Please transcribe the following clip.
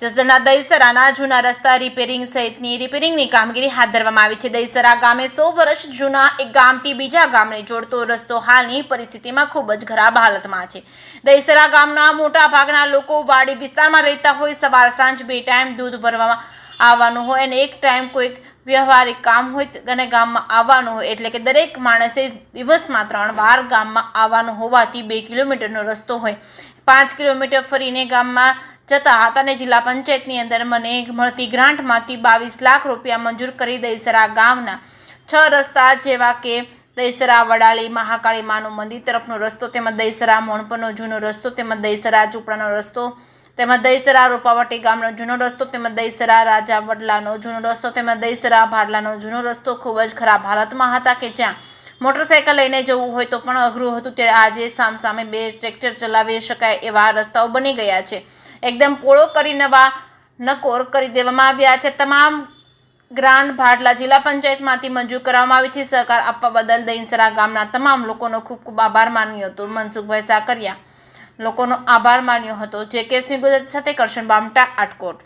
જસદણના દહીસરાના જૂના રસ્તા રિપેરિંગની કામગીરી હાથ ધરવામાં આવી છે। દહીસરા ગામે 100 વર્ષ જૂના એક ગામથી બીજા ગામને જોડતો રસ્તો હાલની પરિસ્થિતિમાં ખૂબ જ ખરાબ હાલતમાં છે। દહીસરા ગામના મોટા ભાગના લોકો વાડી વિસ્તારમાં રહેતા હોય, સવાર સાંજ 2 ટાઈમ દૂધ ભરવામાં આવવાનું હોય અને એક ટાઈમ કોઈક વ્યવહારિક કામ હોય અને ગામમાં આવવાનું હોય, એટલે કે દરેક માણસે દિવસમાં 3 વાર ગામમાં આવવાનું હોવાથી 2 કિલોમીટરનો રસ્તો હોય, 5 કિલોમીટર ફરીને ગામમાં જતા હતા અને જિલ્લા પંચાયતની અંદર મને મળતી ગ્રાન્ટમાંથી 22 લાખ રૂપિયા મંજૂર કરી દહીસરા ગામના 6 રસ્તા જેવા કે દહીસરા વડાલી મહાકાળી માનું મંદિર તરફનો રસ્તો, તેમજ દહીસરા મોણપરનો જૂનો રસ્તો, તેમજ દહીસરા ઝૂંપડાનો રસ્તો, તેમજ દહીસરા રૂપાવટી ગામનો જૂનો રસ્તો, તેમજ દહીસરા રાજા વડલાનો જૂનો રસ્તો, તેમજ દહીસરા ભાડલાનો જૂનો રસ્તો ખૂબ જ ખરાબ હાલતમાં હતા કે જ્યાં મોટરસાઇકલ લઈને જવું હોય તો પણ અઘરું હતું। ત્યારે આજે સામસામે 2 ટ્રેક્ટર ચલાવી શકાય એવા રસ્તાઓ બની ગયા છે। એકદમ પોળો કરી નવા નકોર કરી દેવામાં આવ્યા છે। તમામ ગ્રાન્ટ ભાડલા જિલ્લા પંચાયતમાંથી મંજૂર કરવામાં આવી છે। સહકાર આપવા બદલ દહીસરા ગામના તમામ લોકોનો ખૂબ ખૂબ આભાર માન્યો હતો। મનસુખભાઈ સાકરિયા લોકોનો આભાર માન્યો હતો। જે કે સિંહ ગુજરાતી સાથે કરશન બામટા, આટકોટ।